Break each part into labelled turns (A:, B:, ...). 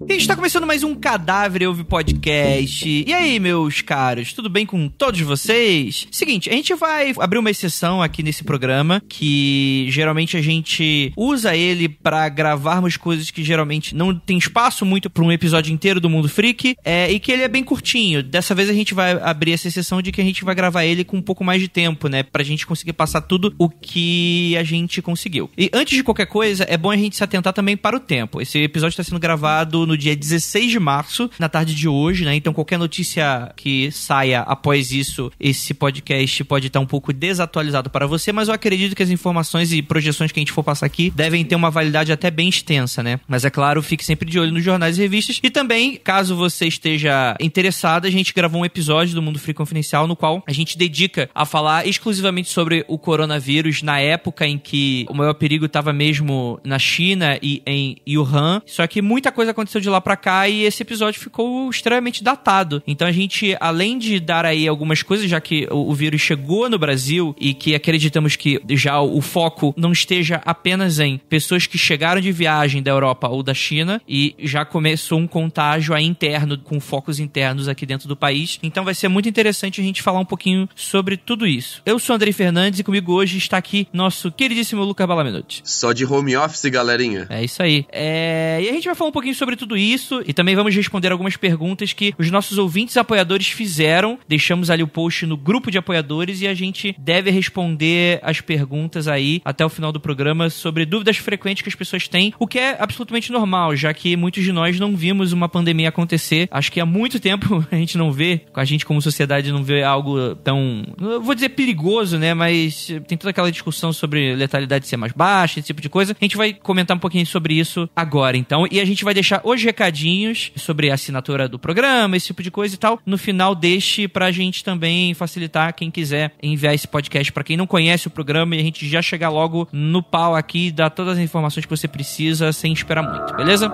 A: E está começando mais um Cadáver Ouve Podcast. E aí, meus caros, tudo bem com todos vocês? Seguinte, a gente vai abrir uma exceção aqui nesse programa, que geralmente a gente usa ele para gravarmos coisas que geralmente não tem espaço muito para um episódio inteiro do Mundo Freak, e que ele é bem curtinho. Dessa vez a gente vai abrir essa exceção de que a gente vai gravar ele com um pouco mais de tempo, né? Pra gente conseguir passar tudo o que a gente conseguiu. E antes de qualquer coisa, é bom a gente se atentar também para o tempo. Esse episódio está sendo gravado no dia 16 de março, na tarde de hoje, né? Então qualquer notícia que saia após isso, esse podcast pode estar um pouco desatualizado para você, mas eu acredito que as informações e projeções que a gente for passar aqui devem ter uma validade até bem extensa, né? Mas é claro, fique sempre de olho nos jornais e revistas. E também, caso você esteja interessado, a gente gravou um episódio do Mundo Freak Confidencial no qual a gente dedica a falar exclusivamente sobre o coronavírus na época em que o maior perigo estava mesmo na China e em Wuhan. Só que muita coisa aconteceu de lá pra cá e esse episódio ficou extremamente datado. Então a gente, além de dar aí algumas coisas, já que o vírus chegou no Brasil e que acreditamos que já o foco não esteja apenas em pessoas que chegaram de viagem da Europa ou da China e já começou um contágio aí interno, com focos internos aqui dentro do país. Então vai ser muito interessante a gente falar um pouquinho sobre tudo isso. Eu sou Andrei Fernandes e comigo hoje está aqui nosso queridíssimo Lucas Balamenuti.
B: Só de home office, galerinha.
A: É isso aí. E a gente vai falar um pouquinho sobre tudo isso e também vamos responder algumas perguntas que os nossos ouvintes apoiadores fizeram. Deixamos ali o post no grupo de apoiadores e a gente deve responder as perguntas aí até o final do programa sobre dúvidas frequentes que as pessoas têm, o que é absolutamente normal, já que muitos de nós não vimos uma pandemia acontecer. Acho que há muito tempo a gente não vê, a gente como sociedade não vê algo tão, eu vou dizer perigoso, né, mas tem toda aquela discussão sobre letalidade ser mais baixa, esse tipo de coisa. A gente vai comentar um pouquinho sobre isso agora, então, e a gente vai deixar os recadinhos sobre a assinatura do programa, esse tipo de coisa e tal. No final, deixe pra gente também facilitar quem quiser enviar esse podcast pra quem não conhece o programa e a gente já chegar logo no pau aqui e dar todas as informações que você precisa sem esperar muito, beleza?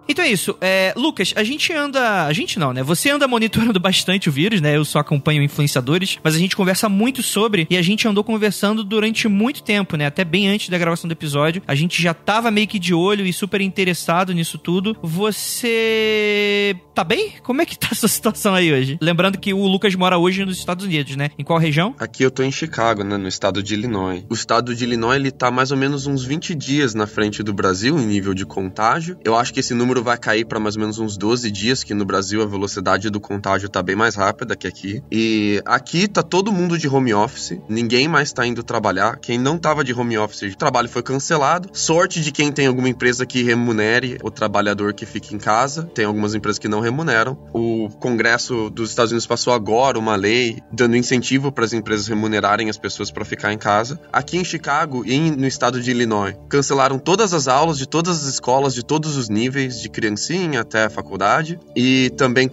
A: Então é isso. Lucas, a gente não, né? Você anda monitorando bastante o vírus, né? Eu só acompanho influenciadores, mas a gente conversa muito sobre, e a gente andou conversando durante muito tempo, né? Até bem antes da gravação do episódio. A gente já tava meio que de olho e super interessado nisso tudo. Você tá bem? Como é que tá a sua situação aí hoje? Lembrando que o Lucas mora hoje nos Estados Unidos, né? Em qual região?
B: Aqui eu tô em Chicago, né? No estado de Illinois. O estado de Illinois, ele tá mais ou menos uns 20 dias na frente do Brasil em nível de contágio. Eu acho que esse número vai cair para mais ou menos uns 12 dias, que no Brasil a velocidade do contágio tá bem mais rápida que aqui. E aqui tá todo mundo de home office, ninguém mais tá indo trabalhar. Quem não tava de home office, o trabalho foi cancelado. Sorte de quem tem alguma empresa que remunere o trabalhador que fica em casa. Tem algumas empresas que não remuneram. O Congresso dos Estados Unidos passou agora uma lei dando incentivo para as empresas remunerarem as pessoas para ficar em casa. Aqui em Chicago e no estado de Illinois, cancelaram todas as aulas de todas as escolas, de todos os níveis, de criancinha até a faculdade, e também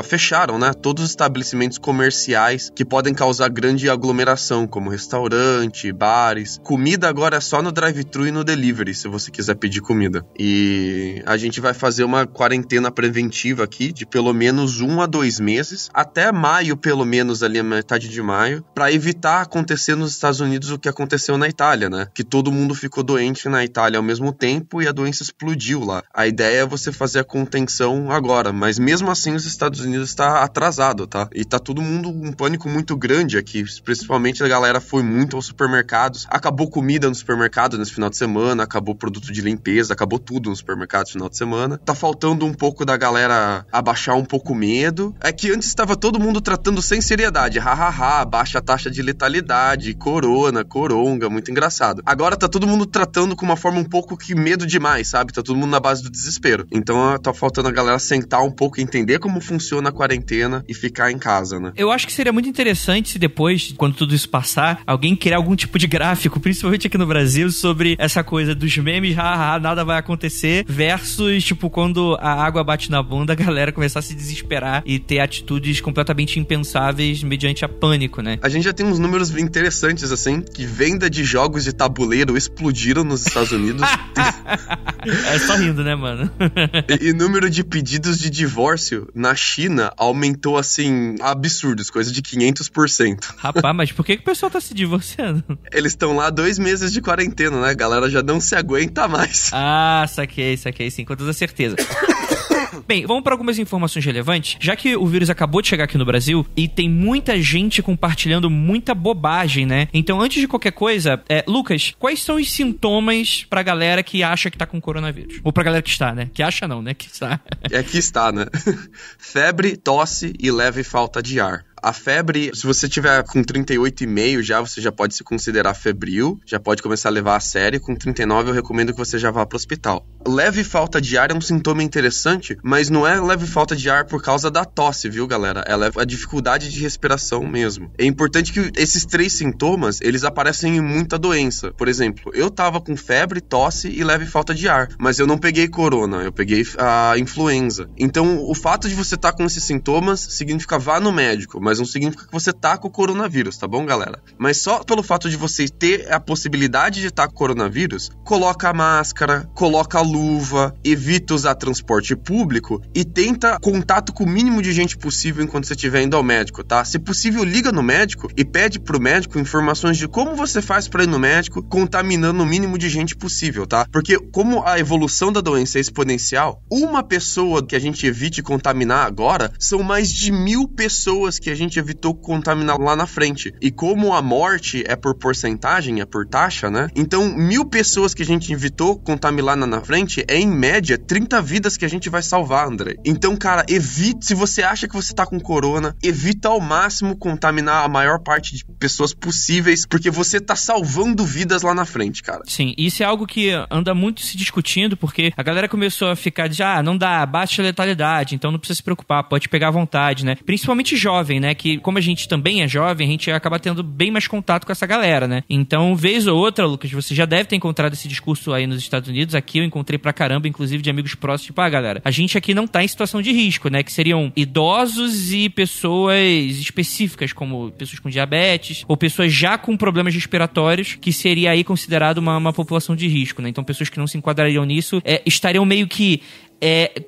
B: fecharam, né, todos os estabelecimentos comerciais que podem causar grande aglomeração, como restaurante, bares. Comida agora é só no drive-thru e no delivery, se você quiser pedir comida. E a gente vai fazer uma quarentena preventiva aqui de pelo menos 1 a 2 meses, até maio, pelo menos ali a metade de maio, para evitar acontecer nos Estados Unidos o que aconteceu na Itália, né, que todo mundo ficou doente na Itália ao mesmo tempo e a doença explodiu lá. A ideia é você fazer a contenção agora, mas mesmo assim os Estados Unidos está atrasado, tá? E tá todo mundo um pânico muito grande aqui, principalmente a galera foi muito aos supermercados, acabou comida no supermercado nesse final de semana, acabou produto de limpeza, acabou tudo no supermercado no final de semana. Tá faltando um pouco da galera abaixar um pouco o medo. É que antes estava todo mundo tratando sem seriedade, hahaha, baixa a taxa de letalidade, coronga, muito engraçado. Agora tá todo mundo tratando com uma forma um pouco que medo demais, sabe? Tá todo mundo na base do desespero. Então tá faltando a galera sentar um pouco, entender como funciona a quarentena e ficar em casa, né?
A: Eu acho que seria muito interessante se depois, quando tudo isso passar, alguém criar algum tipo de gráfico, principalmente aqui no Brasil, sobre essa coisa dos memes, nada vai acontecer, versus, tipo, quando a água bate na bunda, a galera começar a se desesperar e ter atitudes completamente impensáveis mediante a pânico, né?
B: A gente já tem uns números interessantes, assim, que venda de jogos de tabuleiro explodiram nos Estados Unidos.
A: É só rindo, né, mano?
B: E número de pedidos de divórcio na China aumentou, assim, absurdos, coisa de 500%.
A: Rapaz, mas por que o pessoal tá se divorciando?
B: Eles estão lá 2 meses de quarentena, né? A galera já não se aguenta mais.
A: Ah, saquei, sim, com toda certeza. Bem, vamos para algumas informações relevantes. Já que o vírus acabou de chegar aqui no Brasil e tem muita gente compartilhando muita bobagem, né? Então, antes de qualquer coisa, Lucas, quais são os sintomas pra galera que acha que tá com coronavírus? Ou pra galera que está, né? Que acha não, né? Que está.
B: É que está, né? Febre, tosse e leve falta de ar. A febre, se você tiver com 38,5 já, você já pode se considerar febril, já pode começar a levar a sério. Com 39 eu recomendo que você já vá pro hospital. Leve falta de ar é um sintoma interessante, mas não é leve falta de ar por causa da tosse, viu, galera? É a dificuldade de respiração mesmo. É importante que esses 3 sintomas, eles aparecem em muita doença. Por exemplo, eu tava com febre, tosse e leve falta de ar, mas eu não peguei corona, eu peguei a influenza. Então, o fato de você estar com esses sintomas significa vá no médico, mas não significa que você tá com o coronavírus, tá bom, galera? Mas só pelo fato de você ter a possibilidade de estar com o coronavírus, coloca a máscara, coloca a luva, evita usar transporte público e tenta contato com o mínimo de gente possível enquanto você estiver indo ao médico, tá? Se possível, liga no médico e pede pro médico informações de como você faz pra ir no médico contaminando o mínimo de gente possível, tá? Porque como a evolução da doença é exponencial, uma pessoa que a gente evite contaminar agora são mais de 1.000 pessoas que a gente evitou contaminar lá na frente. E como a morte é por porcentagem, é por taxa, né? Então, 1.000 pessoas que a gente evitou contaminar lá na frente é, em média, 30 vidas que a gente vai salvar, André. Então, cara, evite, se você acha que você tá com corona, evita ao máximo contaminar a maior parte de pessoas possíveis, porque você tá salvando vidas lá na frente, cara.
A: Sim, isso é algo que anda muito se discutindo, porque a galera começou a ficar de, não dá, baixa letalidade, então não precisa se preocupar, pode pegar à vontade, né? Principalmente jovem, né? Que como a gente também é jovem, a gente acaba tendo bem mais contato com essa galera, né? Então, vez ou outra, Lucas, você já deve ter encontrado esse discurso aí nos Estados Unidos. Aqui eu encontrei pra caramba, inclusive de amigos próximos, tipo, galera, a gente aqui não tá em situação de risco, né? Que seriam idosos e pessoas específicas, como pessoas com diabetes, ou pessoas já com problemas respiratórios, que seria aí considerado uma população de risco, né? Então, pessoas que não se enquadrariam nisso estariam meio que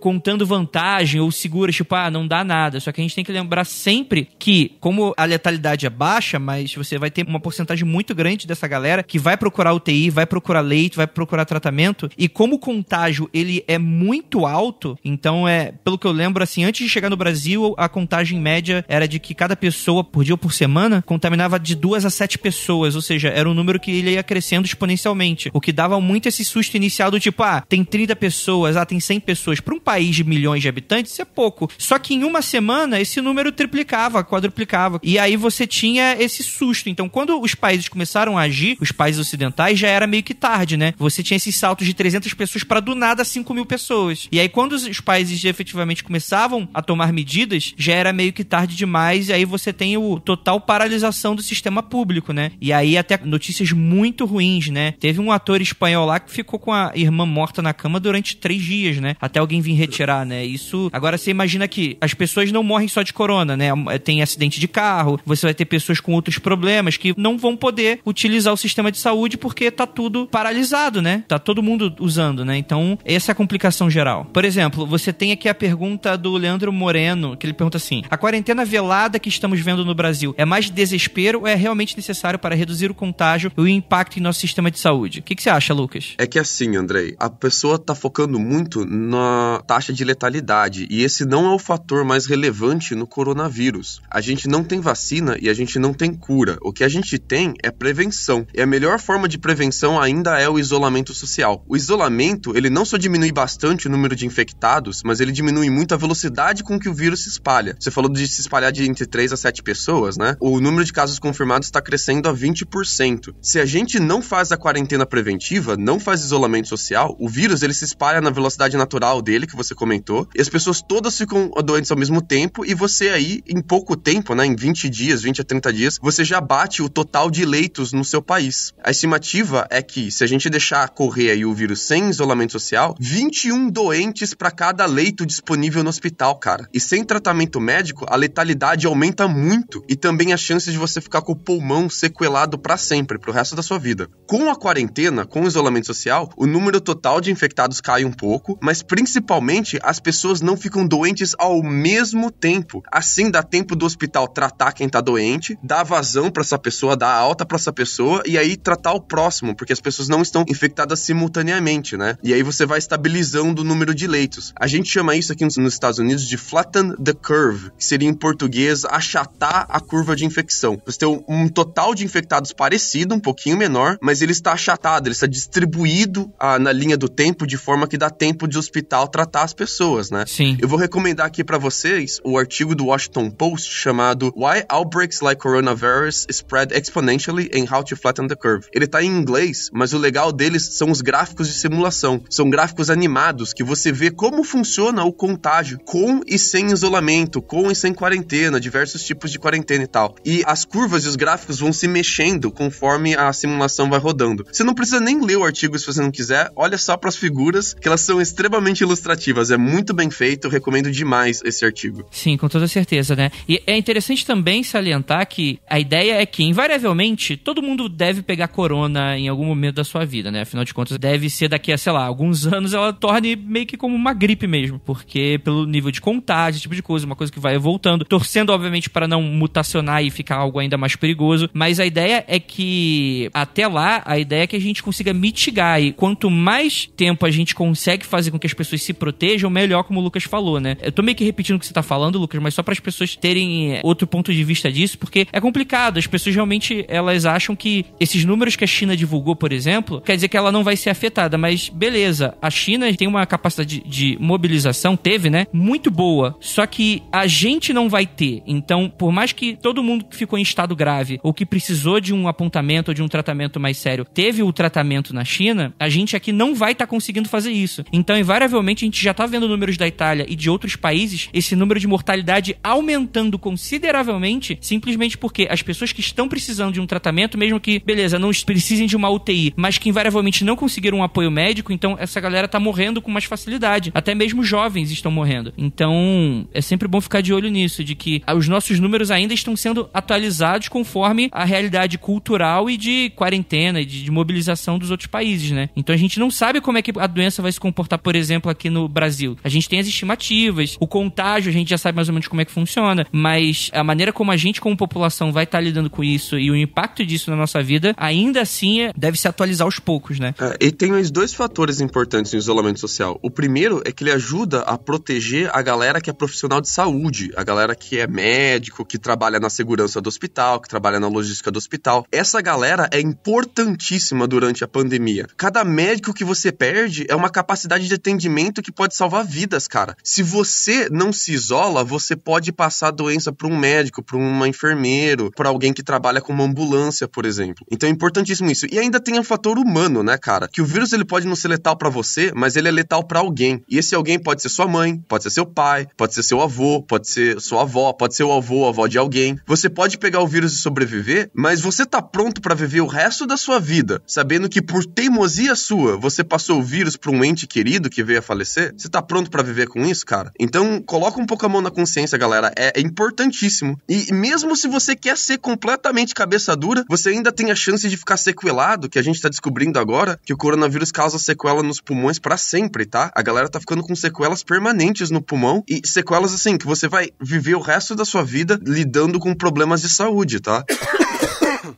A: contando vantagem ou seguras, tipo, não dá nada. Só que a gente tem que lembrar sempre que, como a letalidade é baixa, mas você vai ter uma porcentagem muito grande dessa galera que vai procurar UTI, vai procurar leito, vai procurar tratamento, e como o contágio, ele é muito alto, então pelo que eu lembro, assim, antes de chegar no Brasil, a contagem média era de que cada pessoa, por dia ou por semana, contaminava de 2 a 7 pessoas, ou seja, era um número que ele ia crescendo exponencialmente, o que dava muito esse susto inicial do tipo, tem 30 pessoas, tem 100 pessoas. Para um país de milhões de habitantes, isso é pouco. Só que em uma semana, esse número triplicava, quadruplicava. E aí você tinha esse susto. Então, quando os países começaram a agir, os países ocidentais, já era meio que tarde, né? Você tinha esses saltos de 300 pessoas para do nada 5.000 pessoas. E aí, quando os países efetivamente começavam a tomar medidas, já era meio que tarde demais. E aí você tem o total paralisação do sistema público, né? E aí até notícias muito ruins, né? Teve um ator espanhol lá que ficou com a irmã morta na cama durante 3 dias, né? Até alguém vir retirar, né? Isso... Agora, você imagina que as pessoas não morrem só de corona, né? Tem acidente de carro, você vai ter pessoas com outros problemas que não vão poder utilizar o sistema de saúde porque tá tudo paralisado, né? Tá todo mundo usando, né? Então, essa é a complicação geral. Por exemplo, você tem aqui a pergunta do Leandro Moreno, que ele pergunta assim: a quarentena velada que estamos vendo no Brasil é mais desespero ou é realmente necessário para reduzir o contágio e o impacto em nosso sistema de saúde? O que você acha, Lucas?
B: É que assim, Andrei, a pessoa tá focando muito na taxa de letalidade, e esse não é o fator mais relevante no coronavírus. A gente não tem vacina e a gente não tem cura. O que a gente tem é prevenção. E a melhor forma de prevenção ainda é o isolamento social. O isolamento, ele não só diminui bastante o número de infectados, mas ele diminui muito a velocidade com que o vírus se espalha. Você falou de se espalhar de entre 3 a 7 pessoas, né? O número de casos confirmados está crescendo a 20%. Se a gente não faz a quarentena preventiva, não faz isolamento social, o vírus ele se espalha na velocidade natural natural dele, que você comentou, e as pessoas todas ficam doentes ao mesmo tempo, e você aí, em pouco tempo, né, em 20 dias, 20 a 30 dias, você já bate o total de leitos no seu país. A estimativa é que, se a gente deixar correr aí o vírus sem isolamento social, 21 doentes para cada leito disponível no hospital, cara. E sem tratamento médico, a letalidade aumenta muito, e também a chance de você ficar com o pulmão sequelado para sempre, pro resto da sua vida. Com a quarentena, com o isolamento social, o número total de infectados cai um pouco, mas principalmente as pessoas não ficam doentes ao mesmo tempo. Assim dá tempo do hospital tratar quem tá doente, dar vazão pra essa pessoa, dar alta pra essa pessoa e aí tratar o próximo, porque as pessoas não estão infectadas simultaneamente, né? E aí você vai estabilizando o número de leitos. A gente chama isso aqui nos Estados Unidos de flatten the curve, que seria em português achatar a curva de infecção. Você tem um total de infectados parecido, um pouquinho menor, mas ele está achatado, ele está distribuído na linha do tempo de forma que dá tempo de hospital tratar as pessoas, né?
A: Sim.
B: Eu vou recomendar aqui pra vocês o artigo do Washington Post chamado Why Outbreaks Like Coronavirus Spread Exponentially and How to Flatten the Curve. Ele tá em inglês, mas o legal deles são os gráficos de simulação. São gráficos animados que você vê como funciona o contágio com e sem isolamento, com e sem quarentena, diversos tipos de quarentena e tal. E as curvas e os gráficos vão se mexendo conforme a simulação vai rodando. Você não precisa nem ler o artigo se você não quiser, olha só pras figuras, que elas são extremamente ilustrativas, é muito bem feito, eu recomendo demais esse artigo.
A: Sim, com toda certeza, né? E é interessante também salientar que a ideia é que, invariavelmente, todo mundo deve pegar corona em algum momento da sua vida, né? Afinal de contas, deve ser daqui a, sei lá, alguns anos ela torne meio que como uma gripe mesmo, porque pelo nível de contágio, esse tipo de coisa, uma coisa que vai voltando, torcendo, obviamente, para não mutacionar e ficar algo ainda mais perigoso, mas a ideia é que, até lá, a ideia é que a gente consiga mitigar, e quanto mais tempo a gente consegue fazer com que as pessoas se protejam, melhor, como o Lucas falou, né? Eu tô meio que repetindo o que você tá falando, Lucas, mas só para as pessoas terem outro ponto de vista disso, porque é complicado, as pessoas realmente, elas acham que esses números que a China divulgou, por exemplo, quer dizer que ela não vai ser afetada, mas beleza, a China tem uma capacidade de mobilização, teve, né? Muito boa, só que a gente não vai ter, então, por mais que todo mundo que ficou em estado grave, ou que precisou de um apontamento ou de um tratamento mais sério, teve o tratamento na China, a gente aqui não vai estar conseguindo fazer isso. Então, invariavelmente, a gente já tá vendo números da Itália e de outros países, esse número de mortalidade aumentando consideravelmente, simplesmente porque as pessoas que estão precisando de um tratamento, mesmo que, beleza, não precisem de uma UTI, mas que invariavelmente não conseguiram um apoio médico, então essa galera tá morrendo com mais facilidade. Até mesmo jovens estão morrendo. Então, é sempre bom ficar de olho nisso, de que os nossos números ainda estão sendo atualizados conforme a realidade cultural e de quarentena e de mobilização dos outros países, né? Então a gente não sabe como é que a doença vai se comportar, por exemplo, aqui no Brasil. A gente tem as estimativas, o contágio a gente já sabe mais ou menos como é que funciona, mas a maneira como a gente como população vai estar lidando com isso e o impacto disso na nossa vida, ainda assim deve se atualizar aos poucos, né?
B: E tem mais dois fatores importantes no isolamento social. O primeiro é que ele ajuda a proteger a galera que é profissional de saúde, a galera que é médico, que trabalha na segurança do hospital, que trabalha na logística do hospital. Essa galera é importantíssima durante a pandemia. Cada médico que você perde é uma capacidade de atendimento que pode salvar vidas, cara. Se você não se isola, você pode passar a doença para um médico, para um enfermeiro, para alguém que trabalha com uma ambulância, por exemplo. Então é importantíssimo isso. E ainda tem o fator humano, né, cara? Que o vírus ele pode não ser letal para você, mas ele é letal para alguém. E esse alguém pode ser sua mãe, pode ser seu pai, pode ser seu avô, pode ser sua avó, pode ser o avô ou a avó de alguém. Você pode pegar o vírus e sobreviver, mas você tá pronto para viver o resto da sua vida, sabendo que por teimosia sua, você passou o vírus para um ente querido que veio a falecer? Você tá pronto para viver com isso, cara? Então, coloca um pouco a mão na consciência, galera. É importantíssimo. E mesmo se você quer ser completamente cabeça dura, você ainda tem a chance de ficar sequelado, que a gente tá descobrindo agora, que o coronavírus causa sequela nos pulmões pra sempre, tá? A galera tá ficando com sequelas permanentes no pulmão e sequelas, assim, que você vai viver o resto da sua vida lidando com problemas de saúde, tá?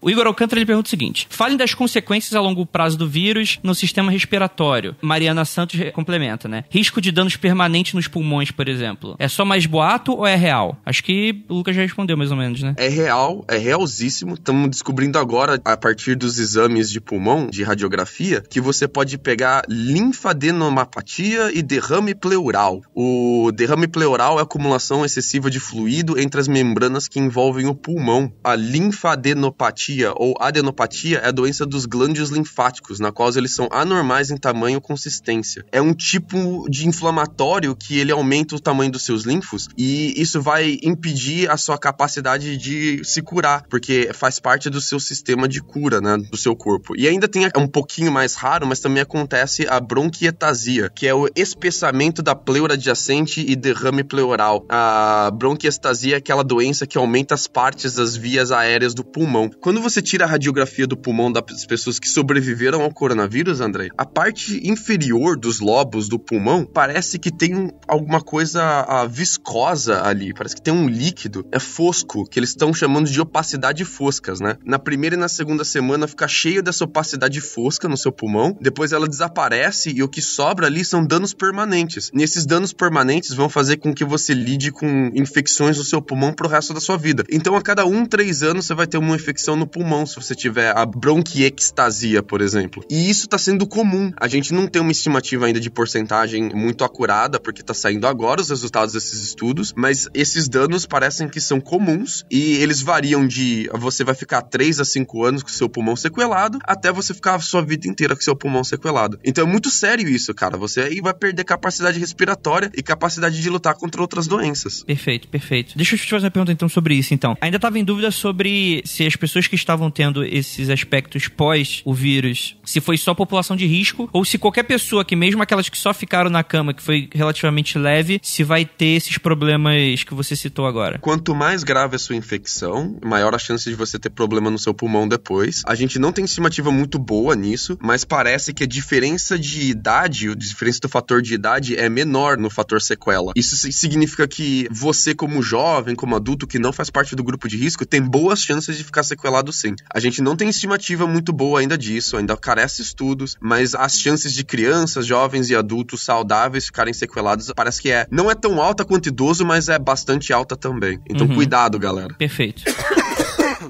A: O Igor Alcântara ele pergunta o seguinte: falem das consequências a longo prazo do vírus no sistema respiratório. Mariana Santos complementa, né? Risco de danos permanentes nos pulmões, por exemplo. É só mais boato ou é real? Acho que o Lucas já respondeu mais ou menos, né?
B: É real, é realzíssimo. Estamos descobrindo agora, a partir dos exames de pulmão, de radiografia, que você pode pegar linfadenopatia e derrame pleural. O derrame pleural é a acumulação excessiva de fluido entre as membranas que envolvem o pulmão. A linfadenopatia neuropatia ou adenopatia é a doença dos glândulos linfáticos, na qual eles são anormais em tamanho e consistência. É um tipo de inflamatório que ele aumenta o tamanho dos seus linfos e isso vai impedir a sua capacidade de se curar, porque faz parte do seu sistema de cura, né, do seu corpo. E ainda tem um pouquinho mais raro, mas também acontece a bronquiectasia, que é o espessamento da pleura adjacente e derrame pleural. A bronquiectasia é aquela doença que aumenta as partes das vias aéreas do pulmão. Quando você tira a radiografia do pulmão das pessoas que sobreviveram ao coronavírus, André, a parte inferior dos lobos do pulmão parece que tem alguma coisa viscosa ali, parece que tem um líquido, é fosco, que eles estão chamando de opacidade foscas, né? Na primeira e na segunda semana fica cheio dessa opacidade fosca no seu pulmão, depois ela desaparece e o que sobra ali são danos permanentes. Nesses danos permanentes vão fazer com que você lide com infecções no seu pulmão pro resto da sua vida. Então a cada 3 anos você vai ter uma infecção no pulmão, se você tiver a bronquiectasia, por exemplo. E isso tá sendo comum. A gente não tem uma estimativa ainda de porcentagem muito acurada, porque tá saindo agora os resultados desses estudos, mas esses danos parecem que são comuns e eles variam de você vai ficar 3 a 5 anos com seu pulmão sequelado, até você ficar a sua vida inteira com seu pulmão sequelado. Então é muito sério isso, cara. Você aí vai perder capacidade respiratória e capacidade de lutar contra outras doenças.
A: Perfeito, perfeito. Deixa eu te fazer uma pergunta então sobre isso, então. Ainda estava em dúvida sobre se as pessoas que estavam tendo esses aspectos pós o vírus, se foi só população de risco, ou se qualquer pessoa que mesmo aquelas que só ficaram na cama, que foi relativamente leve, se vai ter esses problemas que você citou agora.
B: Quanto mais grave a sua infecção, maior a chance de você ter problema no seu pulmão depois. A gente não tem estimativa muito boa nisso, mas parece que a diferença de idade, a diferença do fator de idade é menor no fator sequela. Isso significa que você, como jovem, como adulto, que não faz parte do grupo de risco, tem boas chances de ficar sequelado sim. A gente não tem estimativa muito boa ainda disso, ainda carece estudos, mas as chances de crianças, jovens e adultos saudáveis ficarem sequelados parece que não é tão alta quanto idoso, mas é bastante alta também. Então cuidado, galera.
A: Perfeito.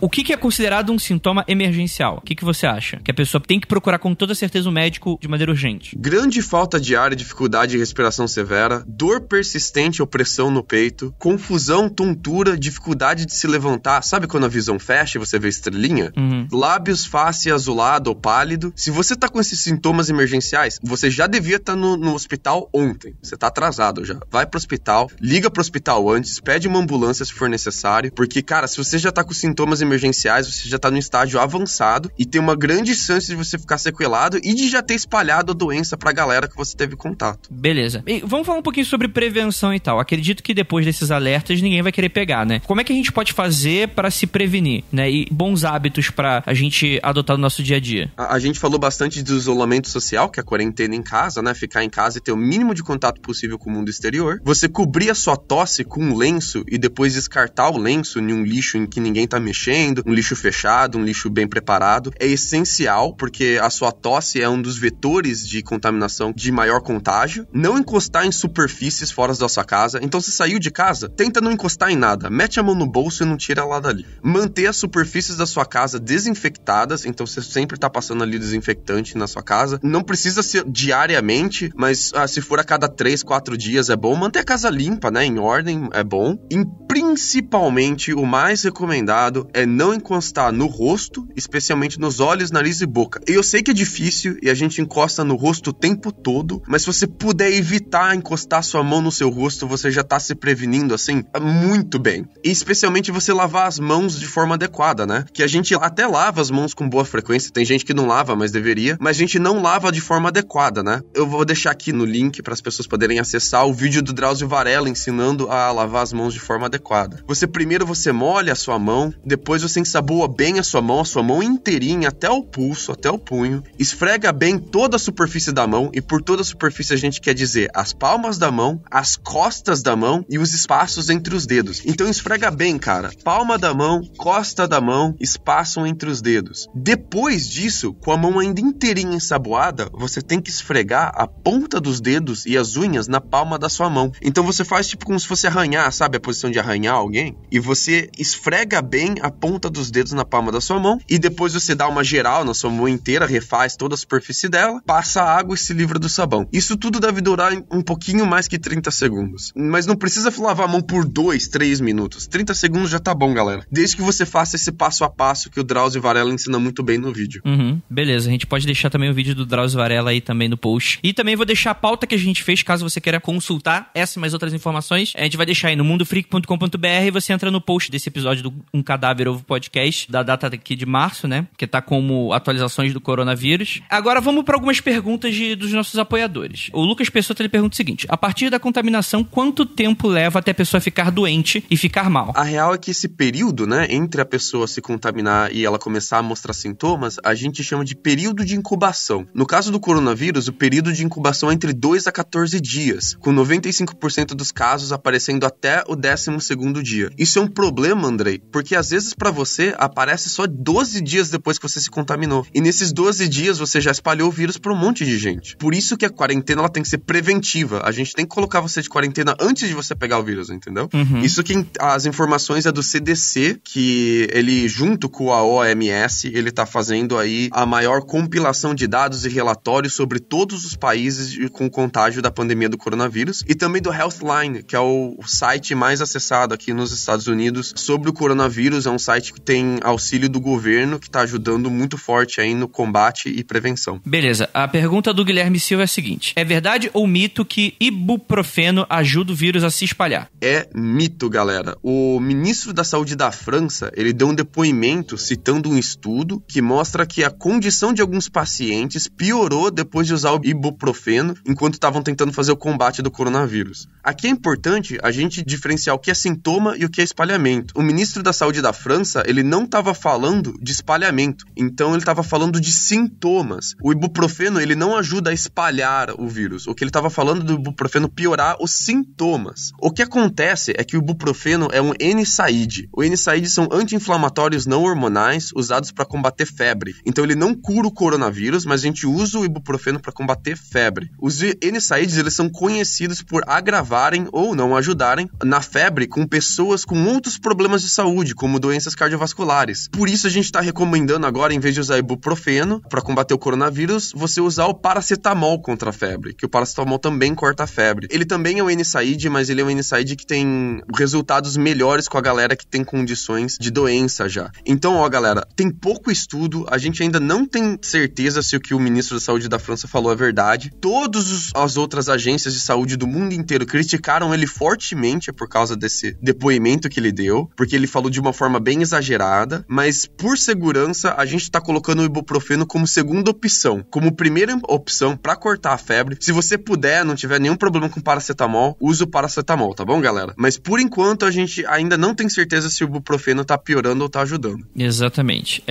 A: O que é considerado um sintoma emergencial? O que você acha? Que a pessoa tem que procurar com toda certeza um médico de maneira urgente?
B: Grande falta de ar e dificuldade de respiração severa, dor persistente ou pressão no peito, confusão, tontura, dificuldade de se levantar. Sabe quando a visão fecha e você vê estrelinha? Lábios, face azulado ou pálido. Se você tá com esses sintomas emergenciais, você já devia estar no hospital ontem. Você tá atrasado já. Vai pro hospital, liga pro hospital antes, pede uma ambulância se for necessário, porque, cara, se você já tá com sintomas emergenciais, você já tá no estágio avançado e tem uma grande chance de você ficar sequelado e de já ter espalhado a doença pra galera que você teve contato.
A: Beleza. E vamos falar um pouquinho sobre prevenção e tal. Acredito que depois desses alertas ninguém vai querer pegar, né? Como é que a gente pode fazer pra se prevenir, né? E bons hábitos pra a gente adotar no nosso dia a dia?
B: A gente falou bastante do isolamento social, que é a quarentena em casa, né? Ficar em casa e ter o mínimo de contato possível com o mundo exterior. Você cobrir a sua tosse com um lenço e depois descartar o lenço em um lixo em que ninguém tá mexendo, um lixo fechado, um lixo bem preparado. É essencial, porque a sua tosse é um dos vetores de contaminação de maior contágio. Não encostar em superfícies fora da sua casa. Então, se saiu de casa, tenta não encostar em nada. Mete a mão no bolso e não tira ela dali. Manter as superfícies da sua casa desinfectadas. Então, você sempre tá passando ali desinfectante na sua casa. Não precisa ser diariamente, mas se for a cada 3, 4 dias é bom. Manter a casa limpa, né? Em ordem é bom. E principalmente, o mais recomendado é não encostar no rosto, especialmente nos olhos, nariz e boca. Eu sei que é difícil e a gente encosta no rosto o tempo todo, mas se você puder evitar encostar sua mão no seu rosto, você já tá se prevenindo, assim, muito bem. E especialmente você lavar as mãos de forma adequada, né? Que a gente até lava as mãos com boa frequência, tem gente que não lava, mas deveria, mas a gente não lava de forma adequada, né? Eu vou deixar aqui no link para as pessoas poderem acessar o vídeo do Drauzio Varela ensinando a lavar as mãos de forma adequada. Primeiro você molha a sua mão, depois você ensaboa bem a sua mão inteirinha até o pulso, até o punho, esfrega bem toda a superfície da mão, e por toda a superfície a gente quer dizer as palmas da mão, as costas da mão e os espaços entre os dedos. Então esfrega bem, cara, palma da mão, costa da mão, espaço entre os dedos. Depois disso, com a mão ainda inteirinha ensaboada, você tem que esfregar a ponta dos dedos e as unhas na palma da sua mão. Então você faz tipo como se fosse arranhar, sabe a posição de arranhar alguém? E você esfrega bem a ponta dos dedos na palma da sua mão, e depois você dá uma geral na sua mão inteira, refaz toda a superfície dela, passa água e se livra do sabão. Isso tudo deve durar um pouquinho mais que 30 segundos. Mas não precisa lavar a mão por 2, 3 minutos. 30 segundos já tá bom, galera. Desde que você faça esse passo a passo que o Drauzio Varela ensina muito bem no vídeo.
A: Beleza, a gente pode deixar também o vídeo do Drauzio Varela aí também no post. E também vou deixar a pauta que a gente fez, caso você queira consultar essa e mais outras informações. A gente vai deixar aí no mundofreak.com.br e você entra no post desse episódio do Um Cadáver Ovo Podcast, da data aqui de março, né? Que tá como atualizações do coronavírus. Agora vamos para algumas perguntas dos nossos apoiadores. O Lucas Pessota, ele pergunta o seguinte: a partir da contaminação, quanto tempo leva até a pessoa ficar doente e ficar mal?
B: A real é que esse período, né, entre a pessoa se contaminar e ela começar a mostrar sintomas, a gente chama de período de incubação. No caso do coronavírus, o período de incubação é entre 2 a 14 dias, com 95% dos casos aparecendo até o 12º dia. Isso é um problema, Andrei, porque às vezes pra você aparece só 12 dias depois que você se contaminou. E nesses 12 dias você já espalhou o vírus pra um monte de gente. Por isso que a quarentena ela tem que ser preventiva. A gente tem que colocar você de quarentena antes de você pegar o vírus, entendeu? Isso que as informações é do CDC, que ele, junto com a OMS, ele tá fazendo aí a maior compilação de dados e relatórios sobre todos os países com contágio da pandemia do coronavírus, e também do Healthline, que é o site mais acessado aqui nos Estados Unidos sobre o coronavírus. É um site que tem auxílio do governo, que tá ajudando muito forte aí no combate e prevenção.
A: Beleza, a pergunta do Guilherme Silva é a seguinte: é verdade ou mito que ibuprofeno ajuda o vírus a se espalhar?
B: É mito, galera. O ministro da Saúde da França, ele deu um depoimento citando um estudo que mostra que a condição de alguns pacientes piorou depois de usar o ibuprofeno enquanto estavam tentando fazer o combate do coronavírus. Aqui é importante a gente diferenciar o que é sintoma e o que é espalhamento. O ministro da Saúde da França, ele não estava falando de espalhamento, então ele estava falando de sintomas. O ibuprofeno, ele não ajuda a espalhar o vírus. O que ele estava falando do ibuprofeno piorar os sintomas. O que acontece é que o ibuprofeno é um NSAID. O NSAID são anti-inflamatórios não hormonais usados para combater febre. Então ele não cura o coronavírus, mas a gente usa o ibuprofeno para combater febre. Os NSAIDs, eles são conhecidos por agravarem ou não ajudarem na febre com pessoas com outros problemas de saúde, como doenças cardiovasculares. Por isso a gente está recomendando agora, em vez de usar ibuprofeno para combater o coronavírus, você usar o paracetamol contra a febre, que o paracetamol também corta a febre. Ele também é um NSAID, mas ele é um NSAID que tem resultados melhores com a galera que tem condições de doença já. Então, ó, galera, tem pouco estudo, a gente ainda não tem certeza se o que o ministro da Saúde da França falou é verdade. Todas as outras agências de saúde do mundo inteiro criticaram ele fortemente por causa desse depoimento que ele deu, porque ele falou de uma forma bem exagerada, mas por segurança a gente tá colocando o ibuprofeno como segunda opção, como primeira opção para cortar a febre. Se você puder, não tiver nenhum problema com paracetamol, use o paracetamol, tá bom, galera? Mas por enquanto a gente ainda não tem certeza se o ibuprofeno tá piorando ou tá ajudando.
A: Exatamente.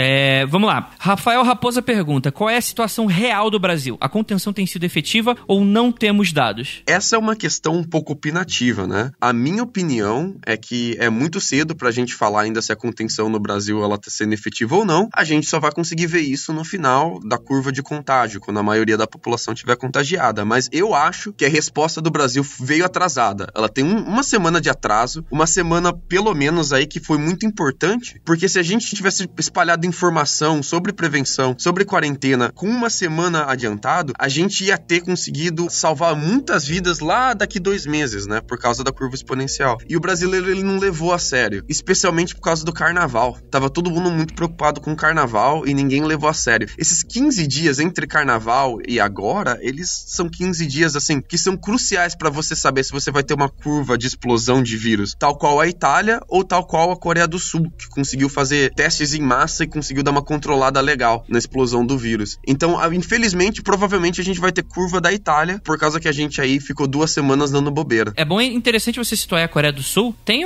A: Vamos lá. Rafael Raposa pergunta: qual é a situação real do Brasil? A contenção tem sido efetiva ou não temos dados?
B: Essa é uma questão um pouco opinativa, né? A minha opinião é que é muito cedo pra gente falar ainda se a contenção no Brasil ela tá sendo efetiva ou não. A gente só vai conseguir ver isso no final da curva de contágio, quando a maioria da população estiver contagiada. Mas eu acho que a resposta do Brasil veio atrasada. Ela tem uma semana de atraso, uma semana pelo menos aí que foi muito importante, porque se a gente tivesse espalhado informação sobre prevenção, sobre quarentena, com uma semana adiantado, a gente ia ter conseguido salvar muitas vidas lá daqui 2 meses, né? Por causa da curva exponencial. E o brasileiro, ele não levou a sério, especialmente por causa do carnaval. Tava todo mundo muito preocupado com o carnaval e ninguém levou a sério. Esses 15 dias entre carnaval e agora, eles são 15 dias, assim, que são cruciais pra você saber se você vai ter uma curva de explosão de vírus, tal qual a Itália ou tal qual a Coreia do Sul, que conseguiu fazer testes em massa e conseguiu dar uma controlada legal na explosão do vírus. Então, infelizmente, provavelmente a gente vai ter curva da Itália, por causa que a gente aí ficou 2 semanas dando bobeira.
A: É bom e interessante você citar a Coreia do Sul. Tem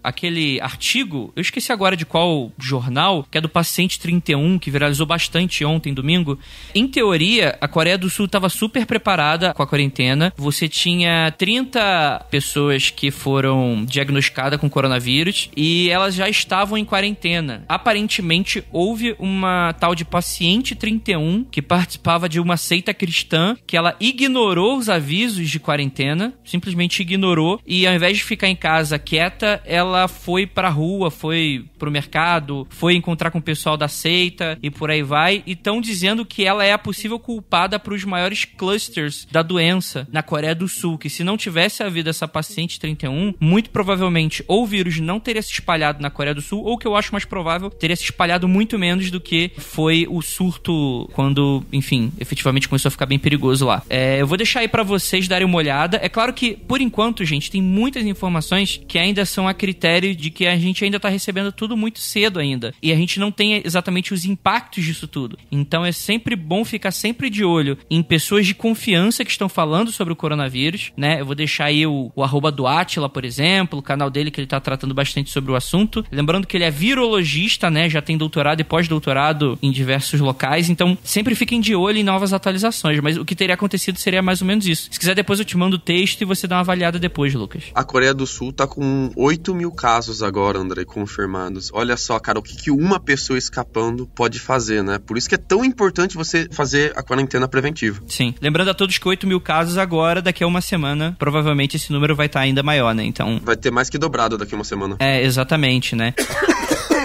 A: aquele artigo, eu esqueci agora de qual jornal, que é do Paciente 31, que viralizou bastante ontem, domingo. Em teoria, a Coreia do Sul estava super preparada com a quarentena. Você tinha 30 pessoas que foram diagnosticadas com coronavírus e elas já estavam em quarentena. Aparentemente, houve uma tal de Paciente 31 que participava de uma seita cristã que ela ignorou os avisos de quarentena, simplesmente ignorou, e ao invés de ficar em casa quieta, ela foi pra rua, foi foi pro mercado, foi encontrar com o pessoal da seita e por aí vai, e estão dizendo que ela é a possível culpada para os maiores clusters da doença na Coreia do Sul, que se não tivesse havido essa paciente 31, muito provavelmente ou o vírus não teria se espalhado na Coreia do Sul, ou que eu acho mais provável, teria se espalhado muito menos do que foi o surto quando, enfim, efetivamente começou a ficar bem perigoso lá. Eu vou deixar aí pra vocês darem uma olhada. É claro que, por enquanto, gente, tem muitas informações que ainda são a critério de que a gente ainda tá recebendo tudo muito cedo ainda. E a gente não tem exatamente os impactos disso tudo. Então é sempre bom ficar sempre de olho em pessoas de confiança que estão falando sobre o coronavírus, né? Eu vou deixar aí o arroba do Átila, por exemplo, o canal dele que ele tá tratando bastante sobre o assunto. Lembrando que ele é virologista, né? Já tem doutorado e pós-doutorado em diversos locais. Então sempre fiquem de olho em novas atualizações. Mas o que teria acontecido seria mais ou menos isso. Se quiser, depois eu te mando o texto e você dá uma avaliada depois, Lucas.
B: A Coreia do Sul tá com 8 mil casos agora, André, confirmados. Olha só, cara, o que uma pessoa escapando pode fazer, né? Por isso que é tão importante você fazer a quarentena preventiva.
A: Sim. Lembrando a todos que 8 mil casos agora, daqui a uma semana, provavelmente esse número vai estar ainda maior, né? Então...
B: vai ter mais que dobrado daqui a uma semana.
A: Exatamente, né?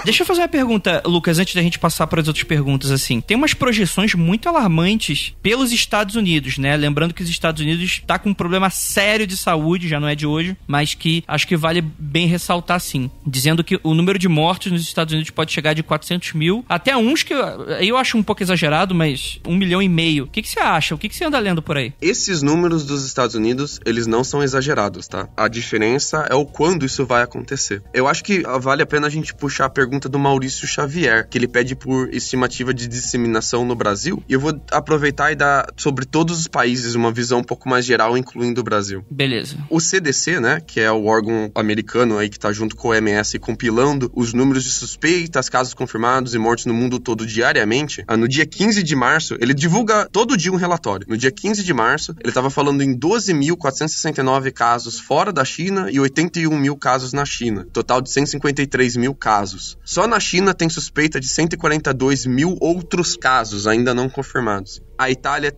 A: Deixa eu fazer uma pergunta, Lucas, antes da gente passar para as outras perguntas, assim. Tem umas projeções muito alarmantes pelos Estados Unidos, né? Lembrando que os Estados Unidos tá com um problema sério de saúde, já não é de hoje, mas que acho que vale bem ressaltar, sim. Dizendo que o número de mortos nos Estados Unidos pode chegar de 400 mil, até uns que eu acho um pouco exagerado, mas 1,5 milhão. O que você acha? O que você anda lendo por aí?
B: Esses números dos Estados Unidos, eles não são exagerados, tá? A diferença é o quando isso vai acontecer. Eu acho que vale a pena a gente puxar a pergunta do Maurício Xavier, que ele pede por estimativa de disseminação no Brasil, e eu vou aproveitar e dar sobre todos os países uma visão um pouco mais geral, incluindo o Brasil.
A: Beleza.
B: O CDC, né, que é o órgão americano aí que tá junto com o OMS compilando os números de suspeitas, casos confirmados e mortes no mundo todo diariamente, no dia 15 de março, ele divulga todo dia um relatório. No dia 15 de março, ele tava falando em 12.469 casos fora da China e 81 mil casos na China. Total de 153 mil casos. Só na China tem suspeita de 142 mil outros casos ainda não confirmados. A Itália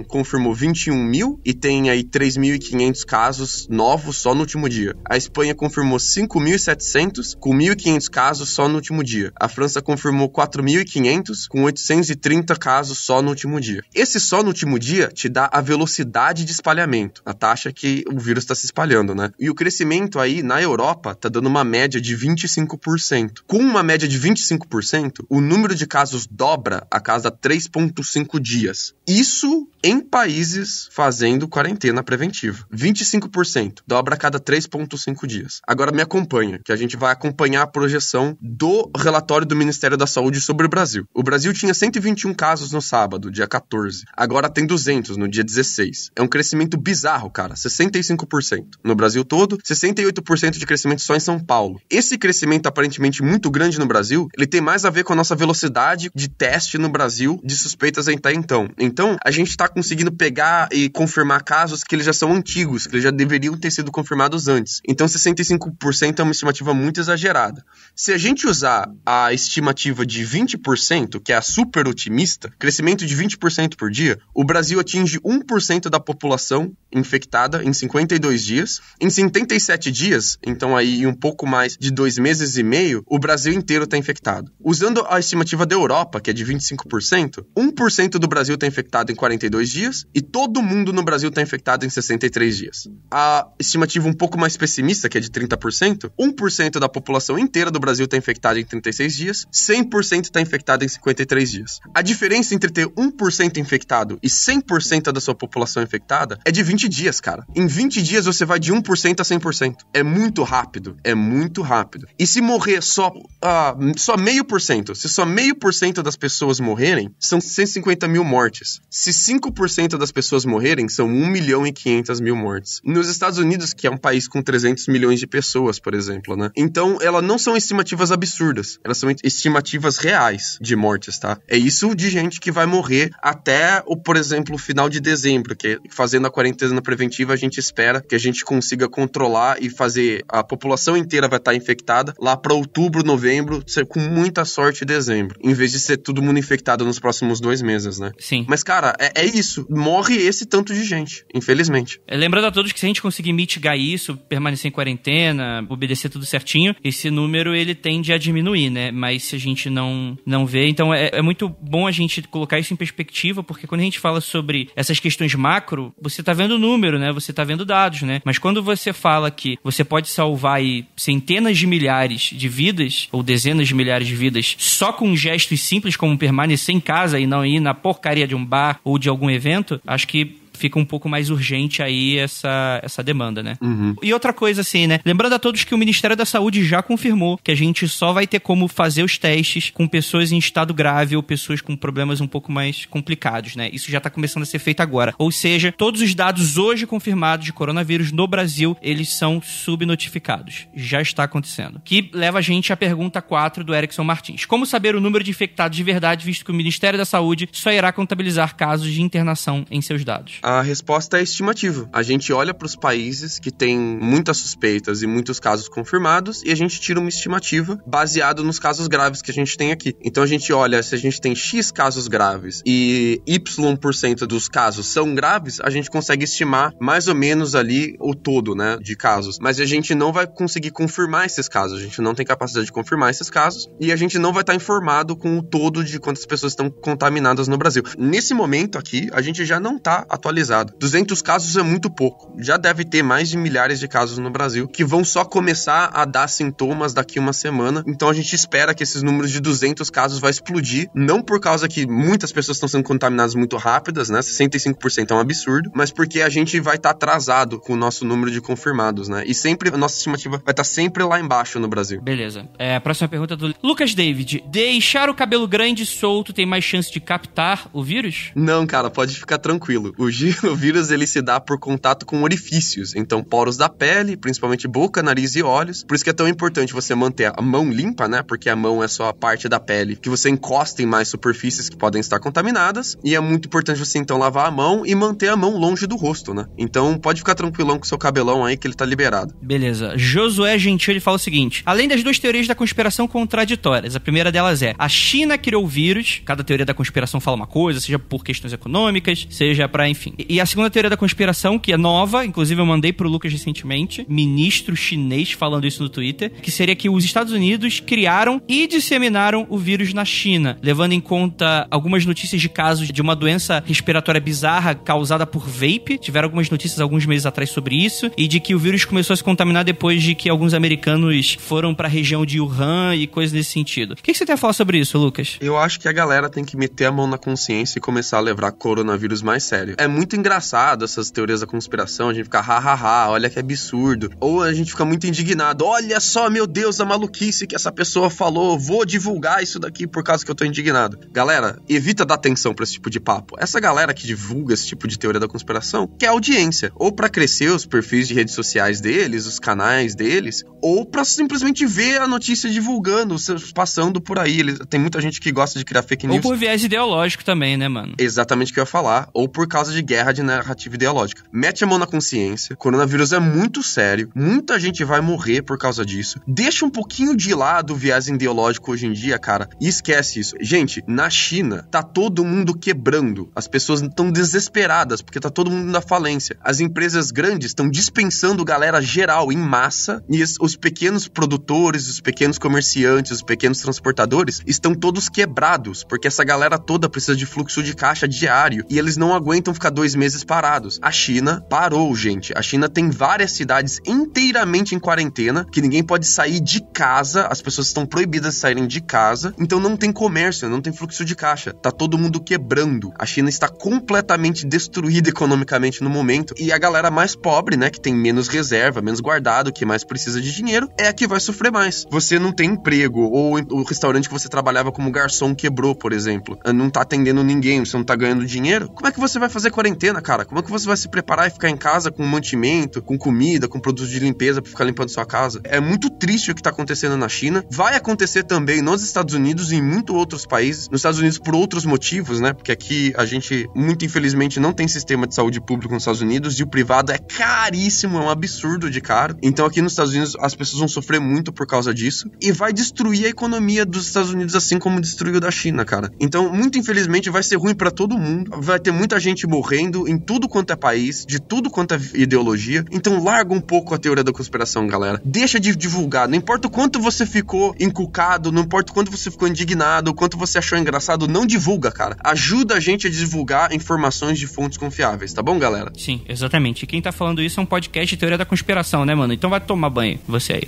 B: confirmou 21 mil e tem aí 3.500 casos novos só no último dia. A Espanha confirmou 5.700 com 1.500 casos só no último dia. A França confirmou 4.500 com 830 casos só no último dia. Esse só no último dia te dá a velocidade de espalhamento, a taxa que o vírus está se espalhando, né? E o crescimento aí na Europa tá dando uma média de 25%. Com uma média de 25%, o número de casos dobra a cada 3,5 dias. Isso em países fazendo quarentena preventiva. 25%. Dobra a cada 3,5 dias. Agora me acompanha, que a gente vai acompanhar a projeção do relatório do Ministério da Saúde sobre o Brasil. O Brasil tinha 121 casos no sábado, dia 14. Agora tem 200 no dia 16. É um crescimento bizarro, cara. 65%. No Brasil todo, 68% de crescimento só em São Paulo. Esse crescimento aparentemente muito grande no Brasil, ele tem mais a ver com a nossa velocidade de teste no Brasil de suspeitas até então. Então, a gente está conseguindo pegar e confirmar casos que eles já são antigos, que eles já deveriam ter sido confirmados antes. Então, 65% é uma estimativa muito exagerada. Se a gente usar a estimativa de 20%, que é a super otimista, crescimento de 20% por dia, o Brasil atinge 1% da população infectada em 52 dias. Em 77 dias, então aí em um pouco mais de 2 meses e meio, o Brasil inteiro está infectado. Usando a estimativa da Europa, que é de 25%, 1% do Brasil está infectado em 42 dias e todo mundo no Brasil está infectado em 63 dias. A estimativa um pouco mais pessimista, que é de 30%, 1% da população inteira do Brasil está infectada em 36 dias, 100% está infectada em 53 dias. A diferença entre ter 1% infectado e 100% da sua população infectada é de 20 dias, cara. Em 20 dias você vai de 1% a 100%. É muito rápido. É muito rápido. E se morrer só 0,5%, se só 0,5% das pessoas morrerem, são 150 mil mortes. Se 5% das pessoas morrerem, são 1.500.000 mortes. Nos Estados Unidos, que é um país com 300 milhões de pessoas, por exemplo, né? Então, elas não são estimativas absurdas. Elas são estimativas reais de mortes, tá? É isso de gente que vai morrer até, por exemplo, o final de dezembro, que fazendo a quarentena preventiva, a gente espera que a gente consiga controlar e fazer a população inteira vai estar infectada lá para outubro, novembro, com muita sorte dezembro, em vez de ser todo mundo infectado nos próximos 2 meses, né?
A: Sim.
B: Mas, cara, é isso. Morre esse tanto de gente, infelizmente.
A: Lembrando a todos que se a gente conseguir mitigar isso, permanecer em quarentena, obedecer tudo certinho, esse número ele tende a diminuir, né? Mas se a gente não vê, então é muito bom a gente colocar isso em perspectiva, porque quando a gente fala sobre essas questões macro, você tá vendo o número, né? Você tá vendo dados, né? Mas quando você fala que você pode salvar aí centenas de milhares de vidas, ou dezenas de milhares de vidas, só com gestos simples como permanecer em casa e não ir na porcaria de um bar ou de algum evento, acho que fica um pouco mais urgente aí essa demanda, né?
B: Uhum.
A: E outra coisa assim, né? Lembrando a todos que o Ministério da Saúde já confirmou que a gente só vai ter como fazer os testes com pessoas em estado grave ou pessoas com problemas um pouco mais complicados, né? Isso já tá começando a ser feito agora. Ou seja, todos os dados hoje confirmados de coronavírus no Brasil, eles são subnotificados. Já está acontecendo. Que leva a gente à pergunta 4 do Erickson Martins. Como saber o número de infectados de verdade, visto que o Ministério da Saúde só irá contabilizar casos de internação em seus dados?
B: A resposta é estimativa. A gente olha para os países que têm muitas suspeitas e muitos casos confirmados e a gente tira uma estimativa baseado nos casos graves que a gente tem aqui. Então a gente olha, se a gente tem X casos graves e Y% dos casos são graves, a gente consegue estimar mais ou menos ali o todo, né, de casos. Mas a gente não vai conseguir confirmar esses casos. A gente não tem capacidade de confirmar esses casos e a gente não vai estar informado com o todo de quantas pessoas estão contaminadas no Brasil. Nesse momento aqui, a gente já não está atualizado. 200 casos é muito pouco. Já deve ter mais de milhares de casos no Brasil que vão só começar a dar sintomas daqui uma semana. Então a gente espera que esses números de 200 casos vai explodir, não por causa que muitas pessoas estão sendo contaminadas muito rápidas, né? 65% é um absurdo, mas porque a gente vai estar atrasado com o nosso número de confirmados, né? E sempre a nossa estimativa vai estar sempre lá embaixo no Brasil.
A: Beleza. A próxima pergunta é do Lucas David. Deixar o cabelo grande e solto tem mais chance de captar o vírus?
B: Não, cara, pode ficar tranquilo. O vírus, ele se dá por contato com orifícios, então poros da pele, principalmente boca, nariz e olhos. Por isso que é tão importante você manter a mão limpa, né? Porque a mão é só a parte da pele que você encosta em mais superfícies que podem estar contaminadas. E é muito importante você, então, lavar a mão e manter a mão longe do rosto, né? Então, pode ficar tranquilão com o seu cabelão aí, que ele tá liberado.
A: Beleza. Josué Gentil, ele fala o seguinte: além das duas teorias da conspiração contraditórias, a primeira delas é: a China criou o vírus. Cada teoria da conspiração fala uma coisa, seja por questões econômicas, seja pra, enfim. E a segunda teoria da conspiração, que é nova, inclusive eu mandei pro Lucas recentemente, ministro chinês falando isso no Twitter, que seria que os Estados Unidos criaram e disseminaram o vírus na China, levando em conta algumas notícias de casos de uma doença respiratória bizarra causada por vape. Tiveram algumas notícias alguns meses atrás sobre isso, e de que o vírus começou a se contaminar depois de que alguns americanos foram pra região de Wuhan e coisas nesse sentido. O que você tem a falar sobre isso, Lucas?
B: Eu acho que a galera tem que meter a mão na consciência e começar a levar coronavírus mais sério. É muito engraçado essas teorias da conspiração, a gente fica hahaha, olha que absurdo. Ou a gente fica muito indignado, olha só, meu Deus, a maluquice que essa pessoa falou, vou divulgar isso daqui por causa que eu tô indignado. Galera, evita dar atenção pra esse tipo de papo. Essa galera que divulga esse tipo de teoria da conspiração quer audiência, ou pra crescer os perfis de redes sociais deles, os canais deles, ou pra simplesmente ver a notícia divulgando, passando por aí. Tem muita gente que gosta de criar fake news.
A: Ou por viés ideológico também, né, mano?
B: Exatamente o que eu ia falar. Ou por causa de guerra de narrativa ideológica. Mete a mão na consciência. Coronavírus é muito sério. Muita gente vai morrer por causa disso. Deixa um pouquinho de lado o viés ideológico hoje em dia, cara, e esquece isso. Gente, na China, tá todo mundo quebrando. As pessoas estão desesperadas porque tá todo mundo na falência. As empresas grandes estão dispensando galera geral em massa e os pequenos produtores, os pequenos comerciantes, os pequenos transportadores estão todos quebrados porque essa galera toda precisa de fluxo de caixa diário e eles não aguentam ficar 2 meses parados. A China parou, gente. A China tem várias cidades inteiramente em quarentena, que ninguém pode sair de casa, as pessoas estão proibidas de saírem de casa, então não tem comércio, não tem fluxo de caixa. Tá todo mundo quebrando. A China está completamente destruída economicamente no momento, e a galera mais pobre, né, que tem menos reserva, menos guardado, que mais precisa de dinheiro, é a que vai sofrer mais. Você não tem emprego, ou o restaurante que você trabalhava como garçom quebrou, por exemplo. Não tá atendendo ninguém, você não tá ganhando dinheiro. Como é que você vai fazer quarentena, cara? Como é que você vai se preparar e ficar em casa com mantimento, com comida, com produtos de limpeza pra ficar limpando sua casa? É muito triste o que tá acontecendo na China. Vai acontecer também nos Estados Unidos e em muitos outros países. Nos Estados Unidos por outros motivos, né? Porque aqui a gente, muito infelizmente, não tem sistema de saúde público nos Estados Unidos e o privado é caríssimo, é um absurdo de caro. Então aqui nos Estados Unidos as pessoas vão sofrer muito por causa disso e vai destruir a economia dos Estados Unidos assim como destruiu da China, cara. Então, muito infelizmente, vai ser ruim pra todo mundo. Vai ter muita gente morrendo em tudo quanto é país, de tudo quanto é ideologia. Então, larga um pouco a teoria da conspiração, galera. Deixa de divulgar. Não importa o quanto você ficou encucado, não importa o quanto você ficou indignado, o quanto você achou engraçado, não divulga, cara. Ajuda a gente a divulgar informações de fontes confiáveis, tá bom, galera?
A: Sim, exatamente. E quem tá falando isso é um podcast de teoria da conspiração, né, mano? Então vai tomar banho, você aí.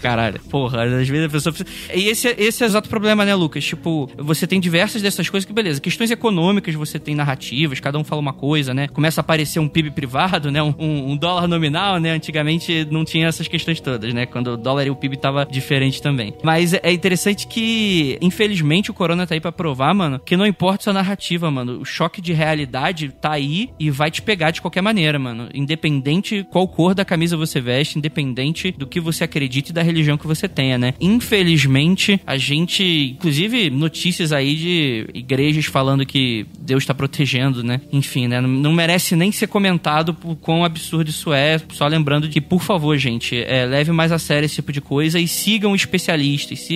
A: Caralho. Porra, às vezes a pessoa precisa... E esse é o exato problema, né, Lucas? Tipo, você tem diversas dessas coisas que, beleza, questões econômicas, você tem narrativas, cada um fala uma coisa, né? Começa a aparecer um PIB privado, né? Um dólar nominal, né? Antigamente não tinha essas questões todas, né? Quando o dólar e o PIB tava diferente também. Mas é interessante que, infelizmente, o corona tá aí pra provar, mano, que não importa sua narrativa, mano. O choque de realidade tá aí e vai te pegar de qualquer maneira, mano. Independente qual cor da camisa você veste, independente do que você acredita e da religião que você tenha, né? Infelizmente, a gente, inclusive notícias aí de igrejas falando que Deus tá protegendo, né? Enfim, né? Não merece nem ser comentado por quão absurdo isso é. Só lembrando que, por favor, gente, leve mais a sério esse tipo de coisa e sigam especialistas.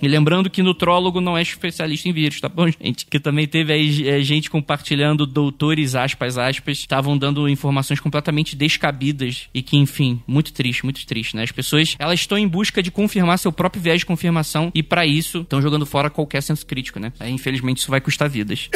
A: E lembrando que nutrólogo não é especialista em vírus, tá bom, gente? Que também teve aí gente compartilhando, doutores, aspas, estavam dando informações completamente descabidas e que, enfim, muito triste, né? As pessoas, elas estão em busca de confirmar seu próprio viés de confirmação e pra isso estão jogando fora qualquer senso crítico, né? Aí, infelizmente, isso vai custar vidas.